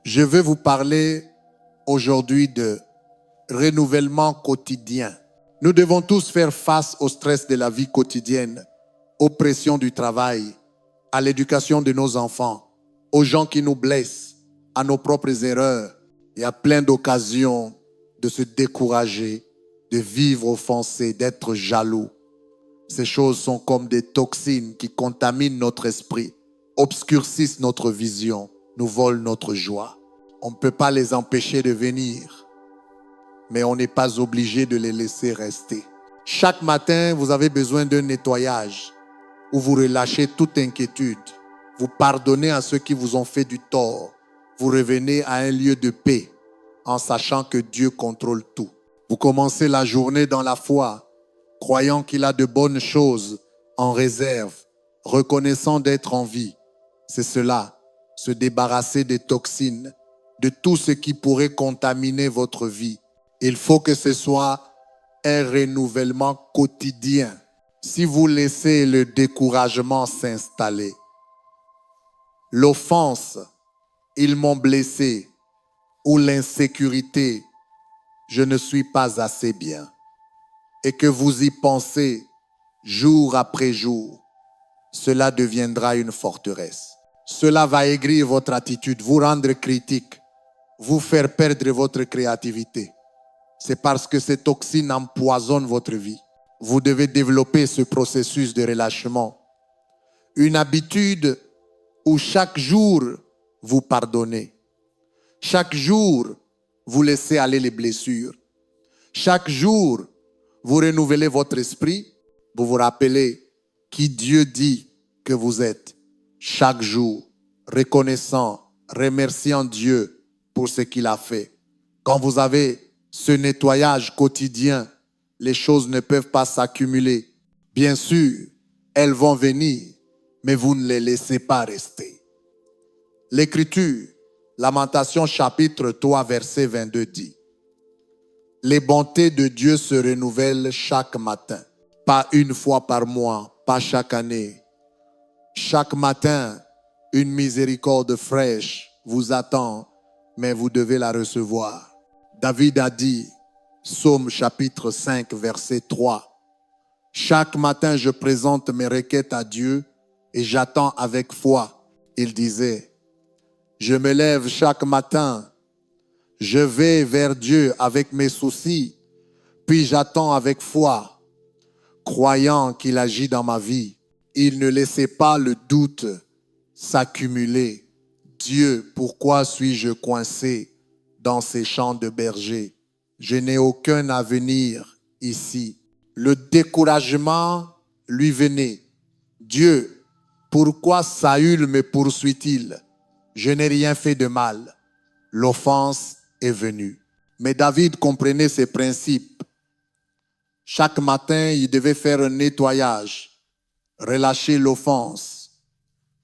Je veux vous parler aujourd'hui de renouvellement quotidien. Nous devons tous faire face au stress de la vie quotidienne, aux pressions du travail, à l'éducation de nos enfants, aux gens qui nous blessent, à nos propres erreurs et à plein d'occasions de se décourager, de vivre offensé, d'être jaloux. Ces choses sont comme des toxines qui contaminent notre esprit, obscurcissent notre vision, nous volent notre joie. On ne peut pas les empêcher de venir, mais on n'est pas obligé de les laisser rester. Chaque matin, vous avez besoin d'un nettoyage où vous relâchez toute inquiétude, vous pardonnez à ceux qui vous ont fait du tort, vous revenez à un lieu de paix en sachant que Dieu contrôle tout. Vous commencez la journée dans la foi, croyant qu'il a de bonnes choses en réserve, reconnaissant d'être en vie. C'est cela, se débarrasser des toxines, de tout ce qui pourrait contaminer votre vie. Il faut que ce soit un renouvellement quotidien. Si vous laissez le découragement s'installer, l'offense, ils m'ont blessé, ou l'insécurité, je ne suis pas assez bien, et que vous y pensez jour après jour, cela deviendra une forteresse. Cela va aigrir votre attitude, vous rendre critique, vous faire perdre votre créativité. C'est parce que ces toxines empoisonnent votre vie. Vous devez développer ce processus de relâchement. Une habitude où chaque jour, vous pardonnez. Chaque jour, vous laissez aller les blessures. Chaque jour, vous renouvelez votre esprit. Vous vous rappelez qui Dieu dit que vous êtes. Chaque jour, reconnaissant, remerciant Dieu pour ce qu'il a fait. Quand vous avez ce nettoyage quotidien, les choses ne peuvent pas s'accumuler. Bien sûr, elles vont venir, mais vous ne les laissez pas rester. L'Écriture, Lamentation chapitre 3, verset 22 dit: les bontés de Dieu se renouvellent chaque matin, pas une fois par mois, pas chaque année. Chaque matin, une miséricorde fraîche vous attend, mais vous devez la recevoir. David a dit, Psaume chapitre 5, verset 3, « Chaque matin, je présente mes requêtes à Dieu et j'attends avec foi. » Il disait, « Je me lève chaque matin, je vais vers Dieu avec mes soucis, puis j'attends avec foi, croyant qu'il agit dans ma vie. » Il ne laissait pas le doute s'accumuler. Dieu, pourquoi suis-je coincé dans ces champs de berger? Je n'ai aucun avenir ici. Le découragement lui venait. Dieu, pourquoi Saül me poursuit-il? Je n'ai rien fait de mal. L'offense est venue. Mais David comprenait ces principes. Chaque matin, il devait faire un nettoyage, relâcher l'offense,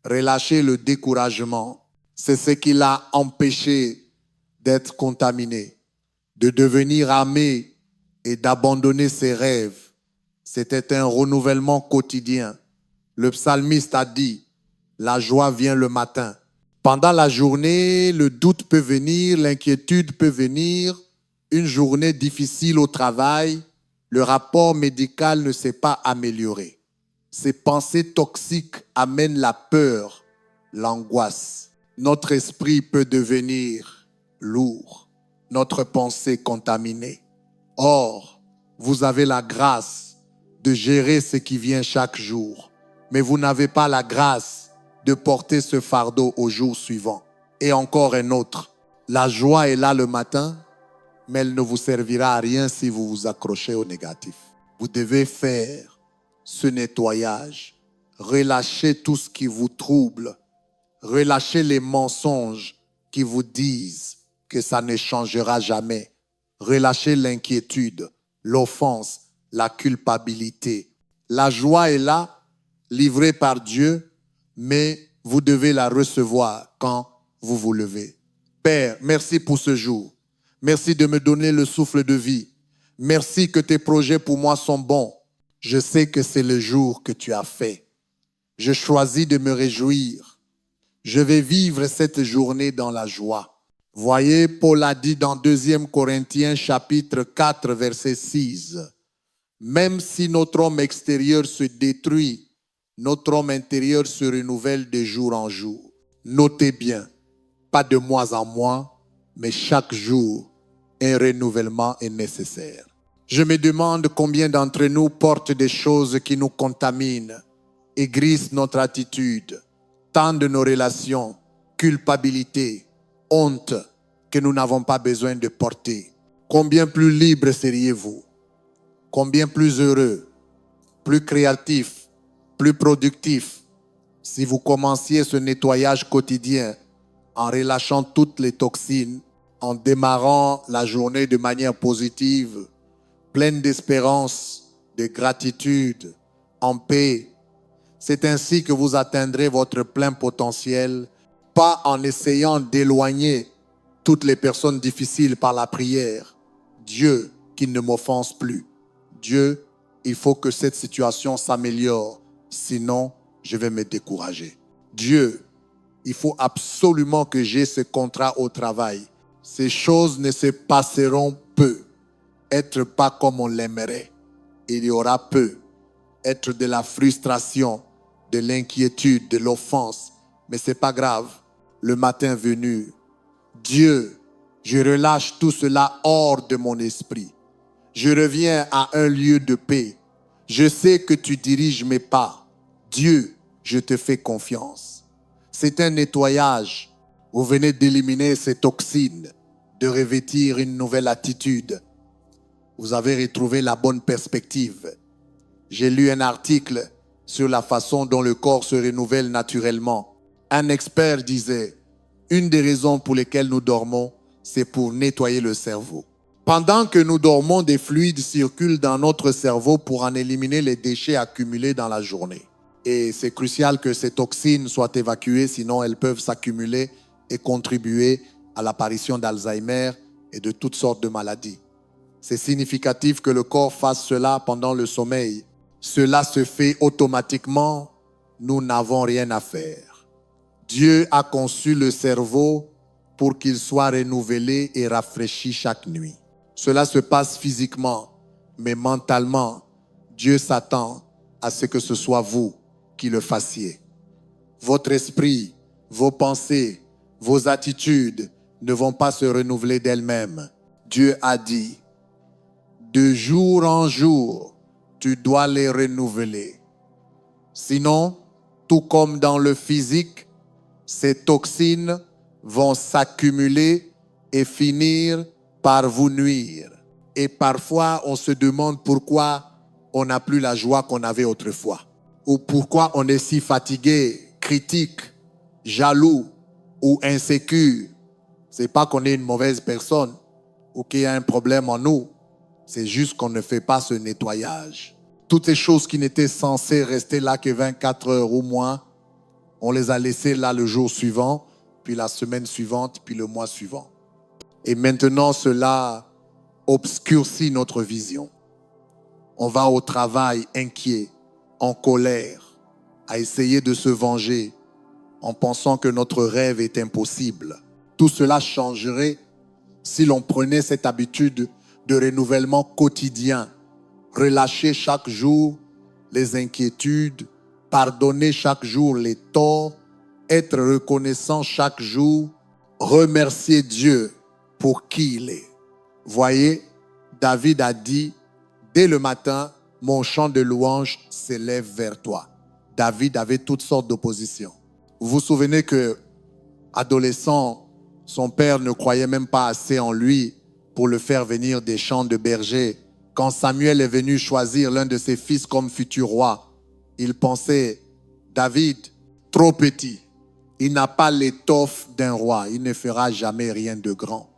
relâcher le découragement. C'est ce qui l'a empêché d'être contaminé, de devenir armé et d'abandonner ses rêves. C'était un renouvellement quotidien. Le psalmiste a dit, la joie vient le matin. Pendant la journée, le doute peut venir, l'inquiétude peut venir, une journée difficile au travail, le rapport médical ne s'est pas amélioré. Ces pensées toxiques amènent la peur, l'angoisse. Notre esprit peut devenir lourd, notre pensée contaminée. Or, vous avez la grâce de gérer ce qui vient chaque jour, mais vous n'avez pas la grâce de porter ce fardeau au jour suivant. Et encore un autre, la joie est là le matin, mais elle ne vous servira à rien si vous vous accrochez au négatif. Vous devez faire ce nettoyage, relâchez tout ce qui vous trouble, relâchez les mensonges qui vous disent que ça ne changera jamais, relâchez l'inquiétude, l'offense, la culpabilité. La joie est là, livrée par Dieu, mais vous devez la recevoir quand vous vous levez. Père, merci pour ce jour. Merci de me donner le souffle de vie. Merci que tes projets pour moi sont bons. Je sais que c'est le jour que tu as fait. Je choisis de me réjouir. Je vais vivre cette journée dans la joie. Voyez, Paul a dit dans 2 Corinthiens chapitre 4, verset 6, même si notre homme extérieur se détruit, notre homme intérieur se renouvelle de jour en jour. Notez bien, pas de mois en mois, mais chaque jour, un renouvellement est nécessaire. Je me demande combien d'entre nous portent des choses qui nous contaminent, aigrissent notre attitude, tendent nos relations, culpabilité, honte que nous n'avons pas besoin de porter. Combien plus libre seriez-vous? Combien plus heureux, plus créatif, plus productif si vous commenciez ce nettoyage quotidien en relâchant toutes les toxines, en démarrant la journée de manière positive, pleine d'espérance, de gratitude, en paix. C'est ainsi que vous atteindrez votre plein potentiel, pas en essayant d'éloigner toutes les personnes difficiles par la prière. Dieu, qui ne m'offense plus. Dieu, il faut que cette situation s'améliore, sinon je vais me décourager. Dieu, il faut absolument que j'ai ce contrat au travail. Ces choses ne se passeront peu. Être pas comme on l'aimerait. Il y aura peu. Être de la frustration, de l'inquiétude, de l'offense. Mais ce n'est pas grave. Le matin venu, Dieu, je relâche tout cela hors de mon esprit. Je reviens à un lieu de paix. Je sais que tu diriges mes pas. Dieu, je te fais confiance. C'est un nettoyage. Vous venez d'éliminer ces toxines, de revêtir une nouvelle attitude. Vous avez retrouvé la bonne perspective. J'ai lu un article sur la façon dont le corps se renouvelle naturellement. Un expert disait, une des raisons pour lesquelles nous dormons, c'est pour nettoyer le cerveau. Pendant que nous dormons, des fluides circulent dans notre cerveau pour en éliminer les déchets accumulés dans la journée. Et c'est crucial que ces toxines soient évacuées, sinon elles peuvent s'accumuler et contribuer à l'apparition d'Alzheimer et de toutes sortes de maladies. C'est significatif que le corps fasse cela pendant le sommeil. Cela se fait automatiquement, nous n'avons rien à faire. Dieu a conçu le cerveau pour qu'il soit renouvelé et rafraîchi chaque nuit. Cela se passe physiquement, mais mentalement, Dieu s'attend à ce que ce soit vous qui le fassiez. Votre esprit, vos pensées, vos attitudes ne vont pas se renouveler d'elles-mêmes. Dieu a dit, de jour en jour, tu dois les renouveler. Sinon, tout comme dans le physique, ces toxines vont s'accumuler et finir par vous nuire. Et parfois, on se demande pourquoi on n'a plus la joie qu'on avait autrefois. Ou pourquoi on est si fatigué, critique, jaloux ou insécure. Ce n'est pas qu'on est une mauvaise personne ou qu'il y a un problème en nous. C'est juste qu'on ne fait pas ce nettoyage. Toutes ces choses qui n'étaient censées rester là que 24 heures ou moins, on les a laissées là le jour suivant, puis la semaine suivante, puis le mois suivant. Et maintenant, cela obscurcit notre vision. On va au travail inquiet, en colère, à essayer de se venger, en pensant que notre rêve est impossible. Tout cela changerait si l'on prenait cette habitude de renouvellement quotidien, relâcher chaque jour les inquiétudes, pardonner chaque jour les torts, être reconnaissant chaque jour, remercier Dieu pour qui il est. Voyez, David a dit, dès le matin, mon chant de louange s'élève vers toi. David avait toutes sortes d'oppositions. Vous vous souvenez que, adolescent, son père ne croyait même pas assez en lui pour le faire venir des champs de berger. Quand Samuel est venu choisir l'un de ses fils comme futur roi, il pensait, David, trop petit, il n'a pas l'étoffe d'un roi, il ne fera jamais rien de grand.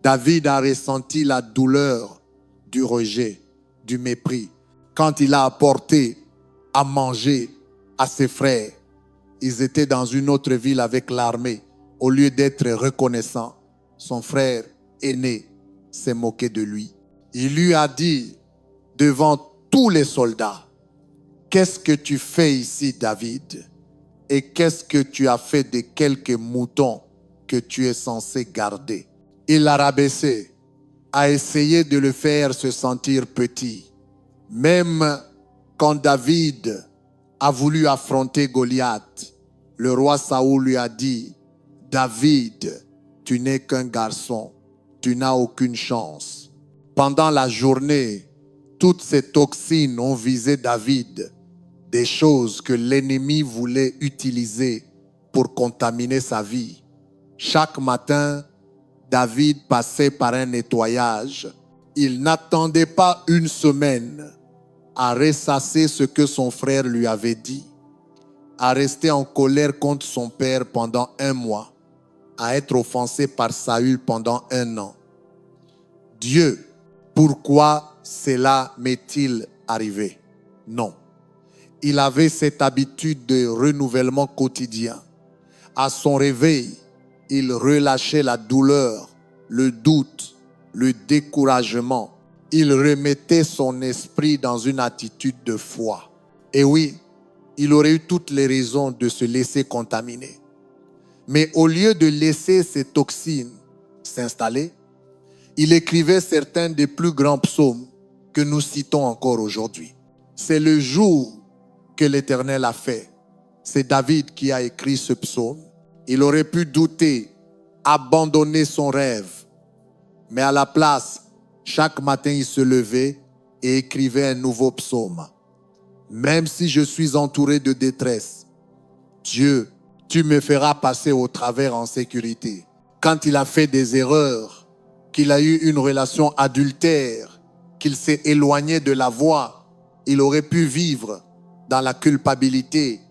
David a ressenti la douleur du rejet, du mépris, quand il a apporté à manger à ses frères. Ils étaient dans une autre ville avec l'armée. Au lieu d'être reconnaissant, son frère aîné s'est moqué de lui. Il lui a dit devant tous les soldats, « Qu'est-ce que tu fais ici, David? Et qu'est-ce que tu as fait de quelques moutons que tu es censé garder. Il l'a rabaissé, a essayé de le faire se sentir petit. Même quand David a voulu affronter Goliath, le roi Saoul lui a dit, « David, tu n'es qu'un garçon, tu n'as aucune chance. » Pendant la journée, toutes ces toxines ont visé David, des choses que l'ennemi voulait utiliser pour contaminer sa vie. Chaque matin, David passait par un nettoyage. Il n'attendait pas une semaine à ressasser ce que son frère lui avait dit, à rester en colère contre son père pendant 1 mois, à être offensé par Saül pendant 1 an. Dieu, pourquoi cela m'est-il arrivé? Non. Il avait cette habitude de renouvellement quotidien. À son réveil, il relâchait la douleur, le doute, le découragement. Il remettait son esprit dans une attitude de foi. Et oui, il aurait eu toutes les raisons de se laisser contaminer. Mais au lieu de laisser ces toxines s'installer, il écrivait certains des plus grands psaumes que nous citons encore aujourd'hui. C'est le jour que l'Éternel a fait. C'est David qui a écrit ce psaume. Il aurait pu douter, abandonner son rêve. Mais à la place, chaque matin, il se levait et écrivait un nouveau psaume. Même si je suis entouré de détresse, Dieu, tu me feras passer au travers en sécurité. Quand il a fait des erreurs, qu'il a eu une relation adultère, qu'il s'est éloigné de la voie, il aurait pu vivre dans la culpabilité,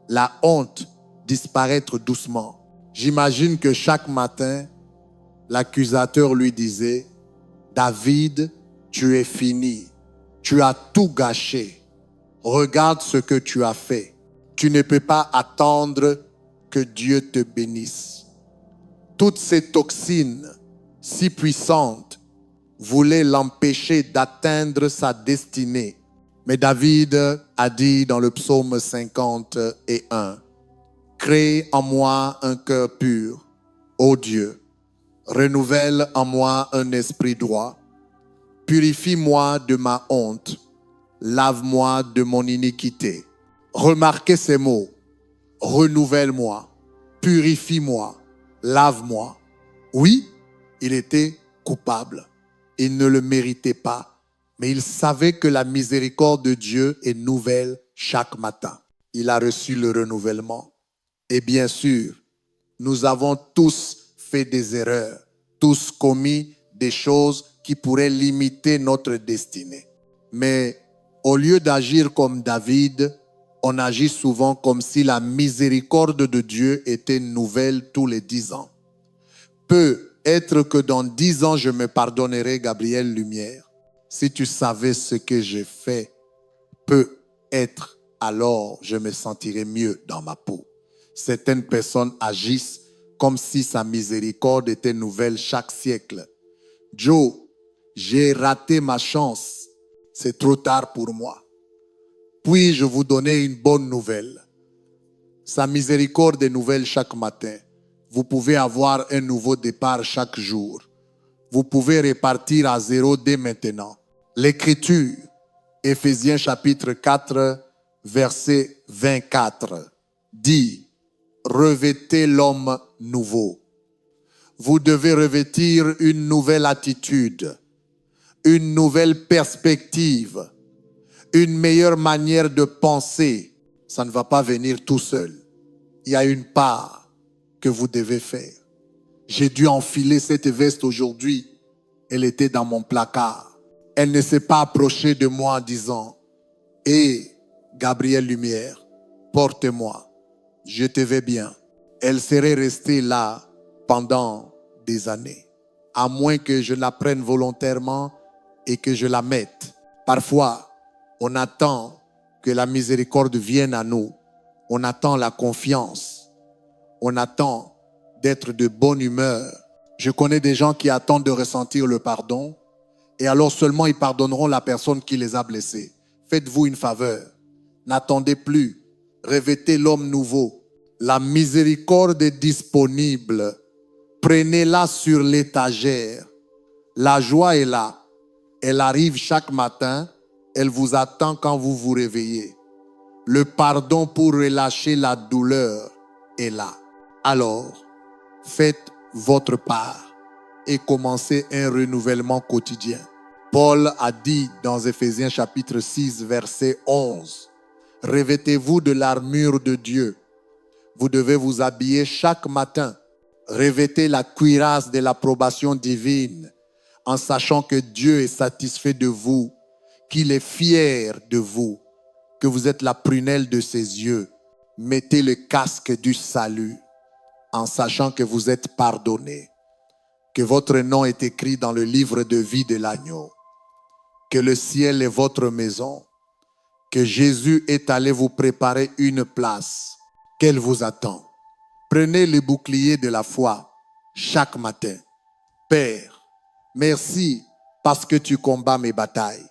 la honte, disparaître doucement. J'imagine que chaque matin, l'accusateur lui disait, « David, tu es fini, tu as tout gâché. Regarde ce que tu as fait. Tu ne peux pas attendre que Dieu te bénisse. » Toutes ces toxines si puissantes voulaient l'empêcher d'atteindre sa destinée. Mais David a dit dans le psaume 51, « Crée en moi un cœur pur, ô Dieu. Renouvelle en moi un esprit droit. Purifie-moi de ma honte. Lave-moi de mon iniquité. » Remarquez ces mots. Renouvelle-moi, purifie-moi, lave-moi. Oui, il était coupable. Il ne le méritait pas. Mais il savait que la miséricorde de Dieu est nouvelle chaque matin. Il a reçu le renouvellement. Et bien sûr, nous avons tous fait des erreurs, tous commis des choses qui pourraient limiter notre destinée. Mais au lieu d'agir comme David, on agit souvent comme si la miséricorde de Dieu était nouvelle tous les 10 ans. Peut-être que dans 10 ans, je me pardonnerai, Gabriel Lumière. Si tu savais ce que j'ai fait, peut-être alors je me sentirais mieux dans ma peau. Certaines personnes agissent comme si sa miséricorde était nouvelle chaque siècle. Joe, j'ai raté ma chance. C'est trop tard pour moi. Puis-je vous donner une bonne nouvelle? Sa miséricorde est nouvelle chaque matin. Vous pouvez avoir un nouveau départ chaque jour. Vous pouvez repartir à zéro dès maintenant. L'Écriture, Éphésiens chapitre 4, verset 24, dit « Revêtez l'homme nouveau ». Vous devez revêtir une nouvelle attitude, une nouvelle perspective, une meilleure manière de penser. Ça ne va pas venir tout seul. Il y a une part que vous devez faire. J'ai dû enfiler cette veste aujourd'hui. Elle était dans mon placard. Elle ne s'est pas approchée de moi en disant « Hé, Gabriel Lumière, porte-moi, je te vais bien. » Elle serait restée là pendant des années, à moins que je la prenne volontairement et que je la mette. Parfois, on attend que la miséricorde vienne à nous. On attend la confiance. On attend d'être de bonne humeur. Je connais des gens qui attendent de ressentir le pardon et alors seulement ils pardonneront la personne qui les a blessés. Faites-vous une faveur. N'attendez plus. Revêtez l'homme nouveau. La miséricorde est disponible Prenez-la sur l'étagère. La joie est là. Elle arrive chaque matin. Elle vous attend quand vous vous réveillez. Le pardon pour relâcher la douleur est là. Alors, faites votre part et commencez un renouvellement quotidien. Paul a dit dans Éphésiens chapitre 6, verset 11, « Revêtez-vous de l'armure de Dieu. Vous devez vous habiller chaque matin. Revêtez la cuirasse de l'approbation divine en sachant que Dieu est satisfait de vous, qu'il est fier de vous, que vous êtes la prunelle de ses yeux. Mettez le casque du salut en sachant que vous êtes pardonnés, que votre nom est écrit dans le livre de vie de l'agneau, que le ciel est votre maison, que Jésus est allé vous préparer une place, qu'elle vous attend. Prenez le bouclier de la foi chaque matin. Père, merci parce que tu combats mes batailles.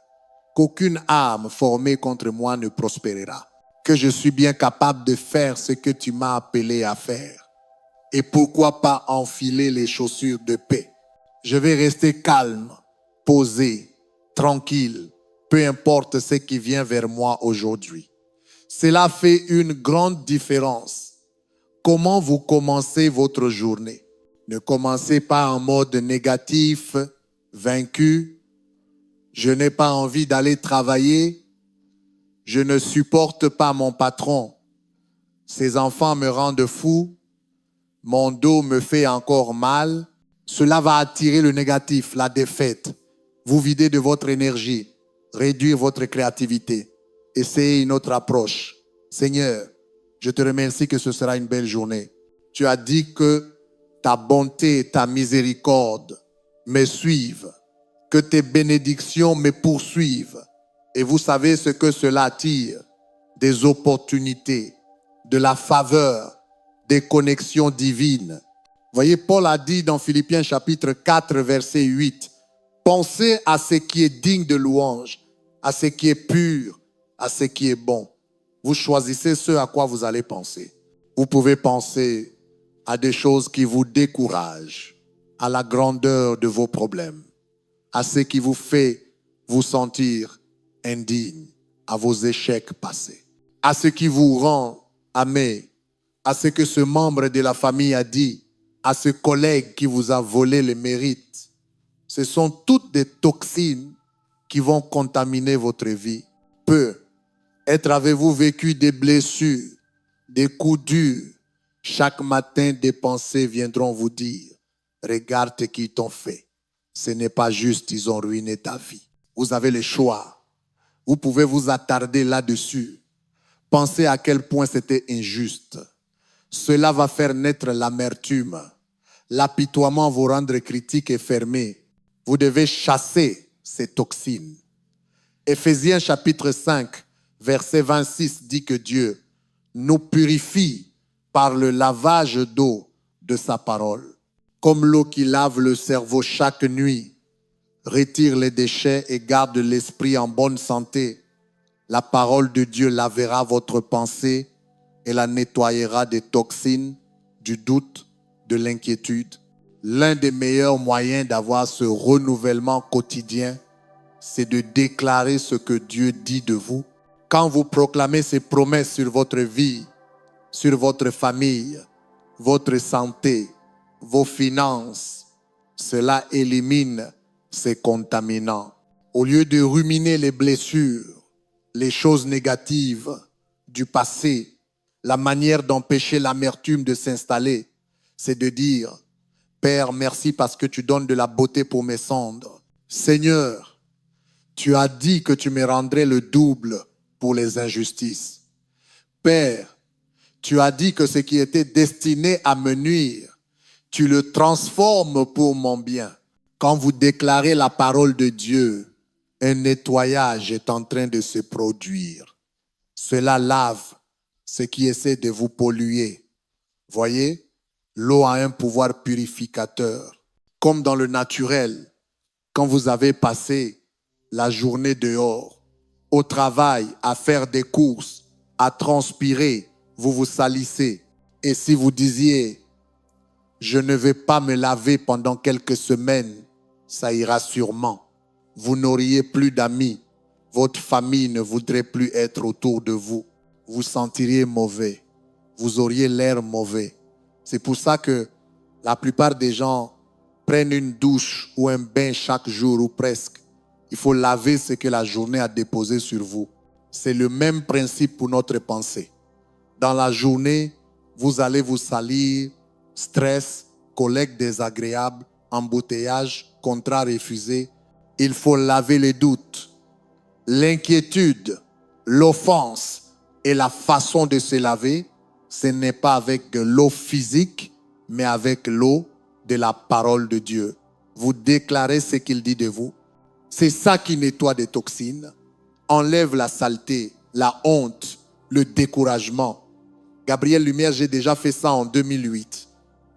Qu'aucune arme formée contre moi ne prospérera. Que je suis bien capable de faire ce que tu m'as appelé à faire. Et pourquoi pas enfiler les chaussures de paix. Je vais rester calme, posé, tranquille, peu importe ce qui vient vers moi aujourd'hui. Cela fait une grande différence. Comment vous commencez votre journée? Ne commencez pas en mode négatif, vaincu. Je n'ai pas envie d'aller travailler. Je ne supporte pas mon patron. Ses enfants me rendent fou. Mon dos me fait encore mal. Cela va attirer le négatif, la défaite. Vous videz de votre énergie, réduire votre créativité. Essayez une autre approche. Seigneur, je te remercie que ce sera une belle journée. Tu as dit que ta bonté et ta miséricorde me suivent, que tes bénédictions me poursuivent. Et vous savez ce que cela attire? Des opportunités, de la faveur, des connexions divines. Voyez, Paul a dit dans Philippiens chapitre 4, verset 8, « Pensez à ce qui est digne de louange, à ce qui est pur, à ce qui est bon. » Vous choisissez ce à quoi vous allez penser. Vous pouvez penser à des choses qui vous découragent, à la grandeur de vos problèmes, à ce qui vous fait vous sentir indigne, à vos échecs passés, à ce qui vous rend amer, à ce que ce membre de la famille a dit, à ce collègue qui vous a volé le mérite. Ce sont toutes des toxines qui vont contaminer votre vie. Peut-être avez-vous vécu des blessures, des coups durs. Chaque matin, des pensées viendront vous dire, regarde ce qu'ils t'ont fait. Ce n'est pas juste, ils ont ruiné ta vie. Vous avez le choix. Vous pouvez vous attarder là-dessus. Pensez à quel point c'était injuste. Cela va faire naître l'amertume. L'apitoiement vous rendre critique et fermé. Vous devez chasser ces toxines. Éphésiens chapitre 5, verset 26 dit que Dieu nous purifie par le lavage d'eau de sa parole. Comme l'eau qui lave le cerveau chaque nuit, retire les déchets et garde l'esprit en bonne santé, la parole de Dieu lavera votre pensée et la nettoyera des toxines, du doute, de l'inquiétude. L'un des meilleurs moyens d'avoir ce renouvellement quotidien, c'est de déclarer ce que Dieu dit de vous. Quand vous proclamez ces promesses sur votre vie, sur votre famille, votre santé, vos finances, cela élimine ces contaminants. Au lieu de ruminer les blessures, les choses négatives du passé, la manière d'empêcher l'amertume de s'installer, c'est de dire, Père, merci parce que tu donnes de la beauté pour mes cendres. Seigneur, tu as dit que tu me rendrais le double pour les injustices. Père, tu as dit que ce qui était destiné à me nuire, tu le transformes pour mon bien. Quand vous déclarez la parole de Dieu, un nettoyage est en train de se produire. Cela lave ce qui essaie de vous polluer. Voyez, l'eau a un pouvoir purificateur. Comme dans le naturel, quand vous avez passé la journée dehors, au travail, à faire des courses, à transpirer, vous vous salissez. Et si vous disiez, Je ne vais pas me laver pendant quelques semaines. Ça ira sûrement. Vous n'auriez plus d'amis. Votre famille ne voudrait plus être autour de vous. Vous sentiriez mauvais. Vous auriez l'air mauvais. C'est pour ça que la plupart des gens prennent une douche ou un bain chaque jour ou presque. Il faut laver ce que la journée a déposé sur vous. C'est le même principe pour notre pensée. Dans la journée, vous allez vous salir, stress, collègues désagréables, embouteillage, contrat refusé. Il faut laver les doutes, l'inquiétude, l'offense et la façon de se laver. Ce n'est pas avec l'eau physique, mais avec l'eau de la parole de Dieu. Vous déclarez ce qu'il dit de vous. C'est ça qui nettoie des toxines, enlève la saleté, la honte, le découragement. Gabriel Lumière, j'ai déjà fait ça en 2008.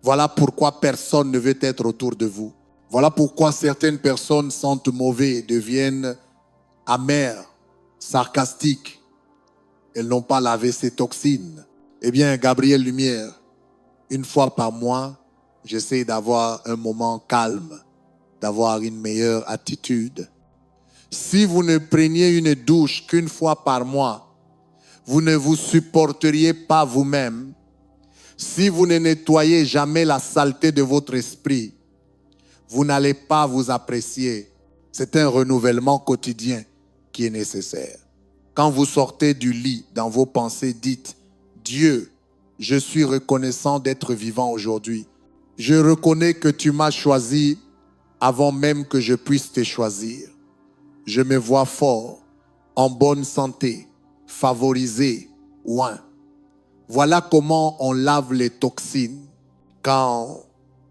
Voilà pourquoi personne ne veut être autour de vous. Voilà pourquoi certaines personnes sentent mauvais et deviennent amères, sarcastiques. Elles n'ont pas lavé ces toxines. Eh bien, Gabriel Lumière, une fois par mois, j'essaie d'avoir un moment calme, d'avoir une meilleure attitude. Si vous ne preniez une douche qu'une fois par mois, vous ne vous supporteriez pas vous-même. Si vous ne nettoyez jamais la saleté de votre esprit, vous n'allez pas vous apprécier. C'est un renouvellement quotidien qui est nécessaire. Quand vous sortez du lit, dans vos pensées, dites « Dieu, je suis reconnaissant d'être vivant aujourd'hui. Je reconnais que tu m'as choisi avant même que je puisse te choisir. Je me vois fort, en bonne santé, favorisé, oint. » Voilà comment on lave les toxines. Quand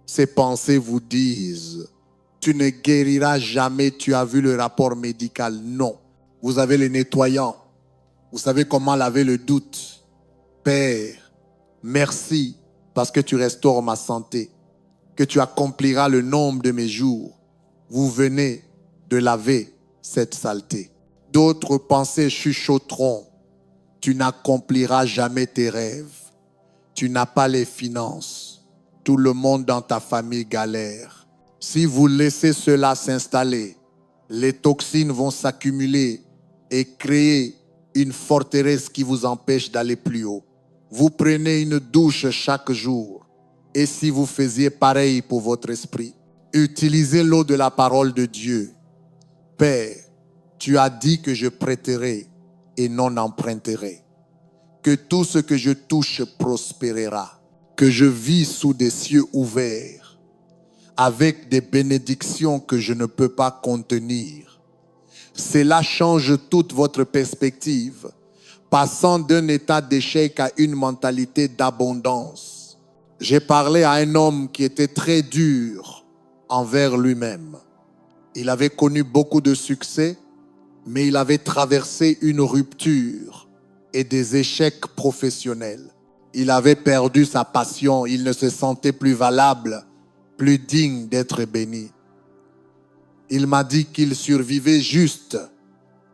ces pensées vous disent « Tu ne guériras jamais, tu as vu le rapport médical. » Non. Vous avez le nettoyant. Vous savez comment laver le doute. Père, merci parce que tu restaures ma santé, que tu accompliras le nombre de mes jours. Vous venez de laver cette saleté. D'autres pensées chuchoteront. Tu n'accompliras jamais tes rêves. Tu n'as pas les finances. Tout le monde dans ta famille galère. Si vous laissez cela s'installer, les toxines vont s'accumuler et créer une forteresse qui vous empêche d'aller plus haut. Vous prenez une douche chaque jour. Et si vous faisiez pareil pour votre esprit, utilisez l'eau de la parole de Dieu. Père, tu as dit que je prêterai et non emprunterai. Que tout ce que je touche prospérera. Que je vis sous des cieux ouverts, avec des bénédictions que je ne peux pas contenir. Cela change toute votre perspective, passant d'un état d'échec à une mentalité d'abondance. J'ai parlé à un homme qui était très dur envers lui-même. Il avait connu beaucoup de succès, mais il avait traversé une rupture et des échecs professionnels. Il avait perdu sa passion, il ne se sentait plus valable, plus digne d'être béni. Il m'a dit qu'il survivait juste,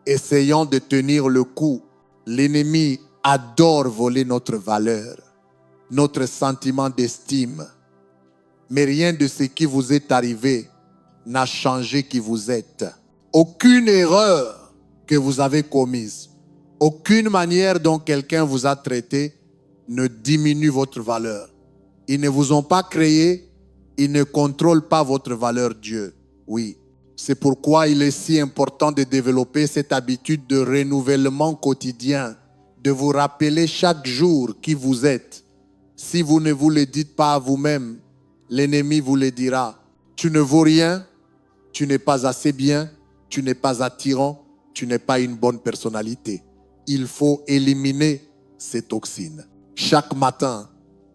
essayant de tenir le coup. L'ennemi adore voler notre valeur, notre sentiment d'estime. Mais rien de ce qui vous est arrivé n'a changé qui vous êtes. Aucune erreur que vous avez commise, aucune manière dont quelqu'un vous a traité ne diminue votre valeur. Ils ne vous ont pas créé, ils ne contrôlent pas votre valeur, Dieu. Oui. C'est pourquoi il est si important de développer cette habitude de renouvellement quotidien, de vous rappeler chaque jour qui vous êtes. Si vous ne vous le dites pas à vous-même, l'ennemi vous le dira. Tu ne vaux rien, tu n'es pas assez bien, tu n'es pas attirant, tu n'es pas une bonne personnalité. Il faut éliminer ces toxines. Chaque matin,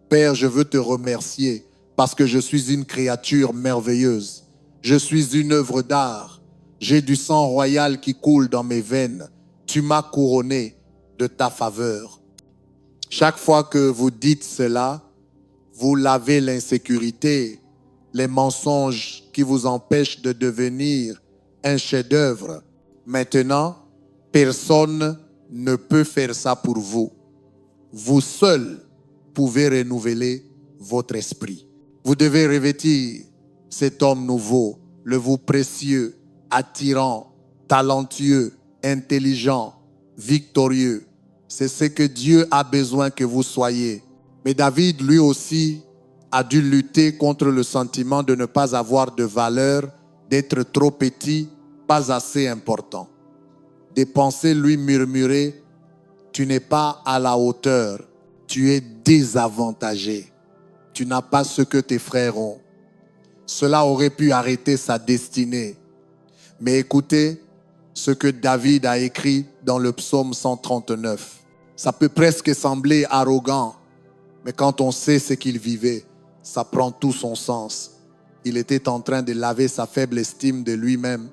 Père, je veux te remercier parce que je suis une créature merveilleuse. Je suis une œuvre d'art. J'ai du sang royal qui coule dans mes veines. Tu m'as couronné de ta faveur. Chaque fois que vous dites cela, vous lavez l'insécurité, les mensonges qui vous empêchent de devenir un chef-d'œuvre. Maintenant, personne ne peut faire ça pour vous. Vous seul pouvez renouveler votre esprit. Vous devez revêtir cet homme nouveau, le vous précieux, attirant, talentueux, intelligent, victorieux. C'est ce que Dieu a besoin que vous soyez. Mais David, lui aussi, a dû lutter contre le sentiment de ne pas avoir de valeur, d'être trop petit, pas assez important. Des pensées lui murmuraient, tu n'es pas à la hauteur, tu es désavantagé, tu n'as pas ce que tes frères ont. Cela aurait pu arrêter sa destinée. Mais écoutez ce que David a écrit dans le psaume 139. Ça peut presque sembler arrogant, mais quand on sait ce qu'il vivait, ça prend tout son sens. Il était en train de laver sa faible estime de lui-même,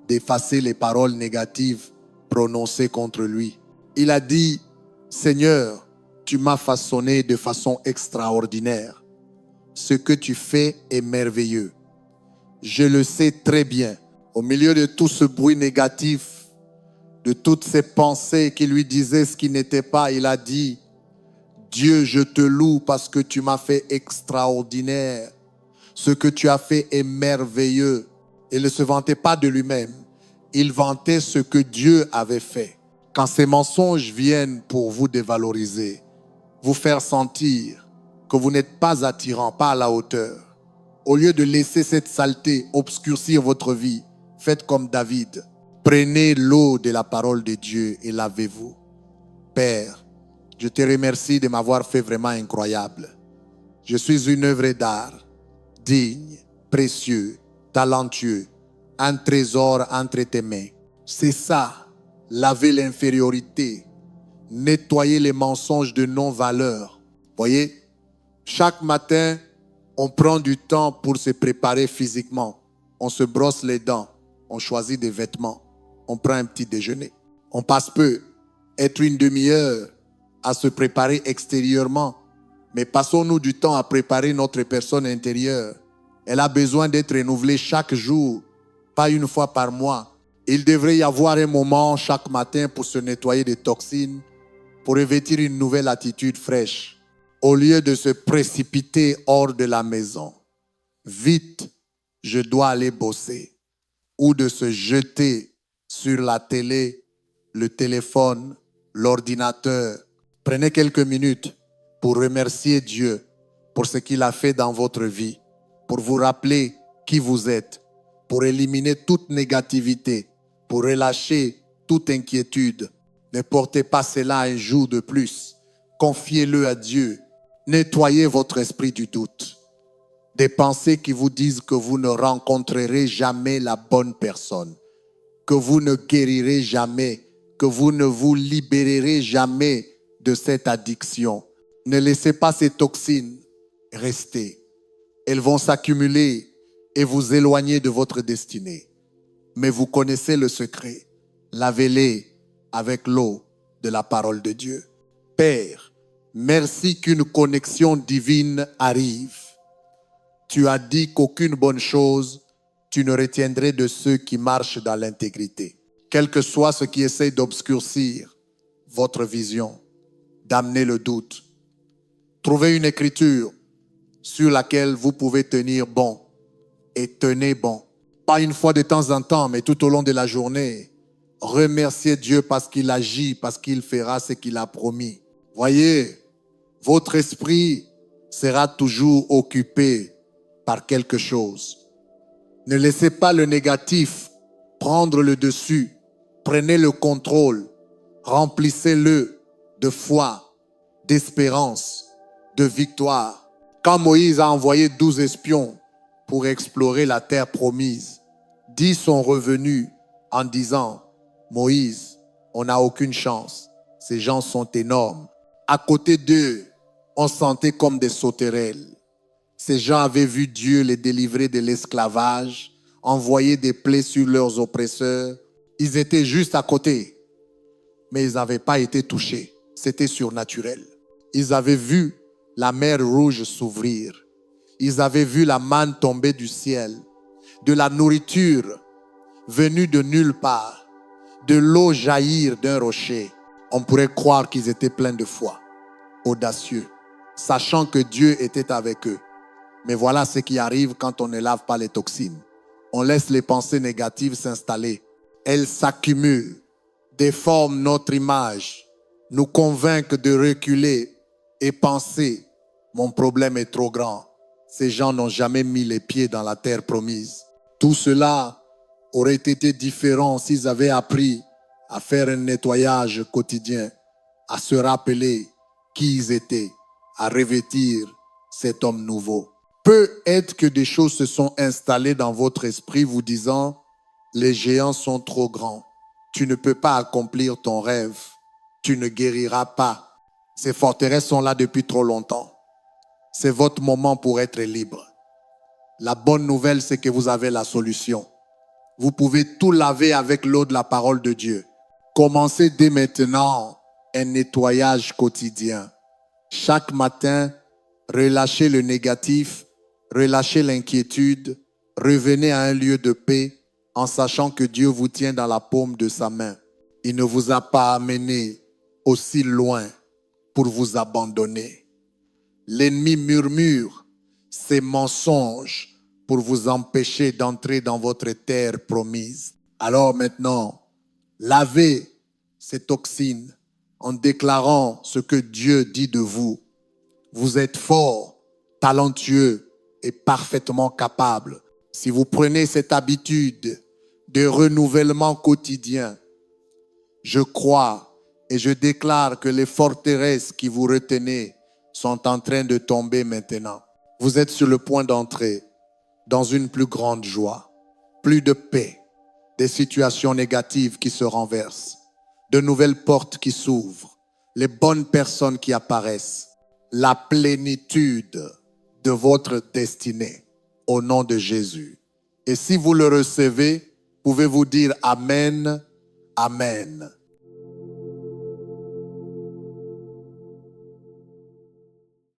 d'effacer les paroles négatives prononcées contre lui. Il a dit, Seigneur, tu m'as façonné de façon extraordinaire. Ce que tu fais est merveilleux. Je le sais très bien. Au milieu de tout ce bruit négatif, de toutes ces pensées qui lui disaient ce qui n'était pas, il a dit, Dieu, je te loue parce que tu m'as fait extraordinaire. Ce que tu as fait est merveilleux. Il ne se vantait pas de lui-même. Il vantait ce que Dieu avait fait. Quand ces mensonges viennent pour vous dévaloriser, vous faire sentir que vous n'êtes pas attirant, pas à la hauteur, au lieu de laisser cette saleté obscurcir votre vie, faites comme David. Prenez l'eau de la parole de Dieu et lavez-vous. Père, je te remercie de m'avoir fait vraiment incroyable. Je suis une œuvre d'art, digne, précieux, talentueux, un trésor entre tes mains. C'est ça, laver l'infériorité, nettoyer les mensonges de non-valeur. Voyez, chaque matin, on prend du temps pour se préparer physiquement. On se brosse les dents, on choisit des vêtements, on prend un petit déjeuner. On passe peu, être une demi-heure à se préparer extérieurement. Mais passons-nous du temps à préparer notre personne intérieure. Elle a besoin d'être renouvelée chaque jour, pas une fois par mois. Il devrait y avoir un moment chaque matin pour se nettoyer des toxines, pour revêtir une nouvelle attitude fraîche. Au lieu de se précipiter hors de la maison, vite, je dois aller bosser. Ou de se jeter sur la télé, le téléphone, l'ordinateur. Prenez quelques minutes pour remercier Dieu pour ce qu'il a fait dans votre vie, pour vous rappeler qui vous êtes, pour éliminer toute négativité, pour relâcher toute inquiétude. Ne portez pas cela un jour de plus. Confiez-le à Dieu. Nettoyez votre esprit du doute. Des pensées qui vous disent que vous ne rencontrerez jamais la bonne personne, que vous ne guérirez jamais, que vous ne vous libérerez jamais de cette addiction. Ne laissez pas ces toxines rester. Elles vont s'accumuler et vous éloigner de votre destinée. Mais vous connaissez le secret. Lavez-les avec l'eau de la parole de Dieu. Père, merci qu'une connexion divine arrive. Tu as dit qu'aucune bonne chose tu ne retiendrais de ceux qui marchent dans l'intégrité. Quel que soit ce qui essaie d'obscurcir votre vision, d'amener le doute. Trouvez une écriture sur laquelle vous pouvez tenir bon et tenez bon. Pas une fois de temps en temps, mais tout au long de la journée. Remerciez Dieu parce qu'il agit, parce qu'il fera ce qu'il a promis. Voyez, votre esprit sera toujours occupé par quelque chose. Ne laissez pas le négatif prendre le dessus. Prenez le contrôle. Remplissez-le de foi, d'espérance, de victoire. Quand Moïse a envoyé 12 espions pour explorer la terre promise, 10 sont revenus en disant, Moïse, on n'a aucune chance. Ces gens sont énormes. À côté d'eux, on sentait comme des sauterelles. Ces gens avaient vu Dieu les délivrer de l'esclavage, envoyer des plaies sur leurs oppresseurs. Ils étaient juste à côté, mais ils n'avaient pas été touchés. C'était surnaturel. Ils avaient vu la mer rouge s'ouvrir. Ils avaient vu la manne tomber du ciel, de la nourriture venue de nulle part, de l'eau jaillir d'un rocher. On pourrait croire qu'ils étaient pleins de foi, audacieux, sachant que Dieu était avec eux. Mais voilà ce qui arrive quand on ne lave pas les toxines. On laisse les pensées négatives s'installer. Elles s'accumulent, déforment notre image, nous convainquent de reculer et penser « mon problème est trop grand ». Ces gens n'ont jamais mis les pieds dans la terre promise. Tout cela aurait été différent s'ils avaient appris à faire un nettoyage quotidien, à se rappeler qui ils étaient, à revêtir cet homme nouveau. Peut-être que des choses se sont installées dans votre esprit vous disant « les géants sont trop grands, tu ne peux pas accomplir ton rêve, tu ne guériras pas. Ces forteresses sont là depuis trop longtemps. C'est votre moment pour être libre. » La bonne nouvelle, c'est que vous avez la solution. Vous pouvez tout laver avec l'eau de la parole de Dieu. Commencez dès maintenant un nettoyage quotidien. Chaque matin, relâchez le négatif, relâchez l'inquiétude, revenez à un lieu de paix en sachant que Dieu vous tient dans la paume de sa main. Il ne vous a pas amené aussi loin pour vous abandonner. L'ennemi murmure ses mensonges pour vous empêcher d'entrer dans votre terre promise. Alors maintenant, lavez ces toxines en déclarant ce que Dieu dit de vous. Vous êtes fort, talentueux et parfaitement capable. Si vous prenez cette habitude de renouvellement quotidien, je crois et je déclare que les forteresses qui vous retenaient sont en train de tomber maintenant. Vous êtes sur le point d'entrer dans une plus grande joie, plus de paix, des situations négatives qui se renversent, de nouvelles portes qui s'ouvrent, les bonnes personnes qui apparaissent, la plénitude de votre destinée au nom de Jésus. Et si vous le recevez, pouvez-vous dire Amen, Amen.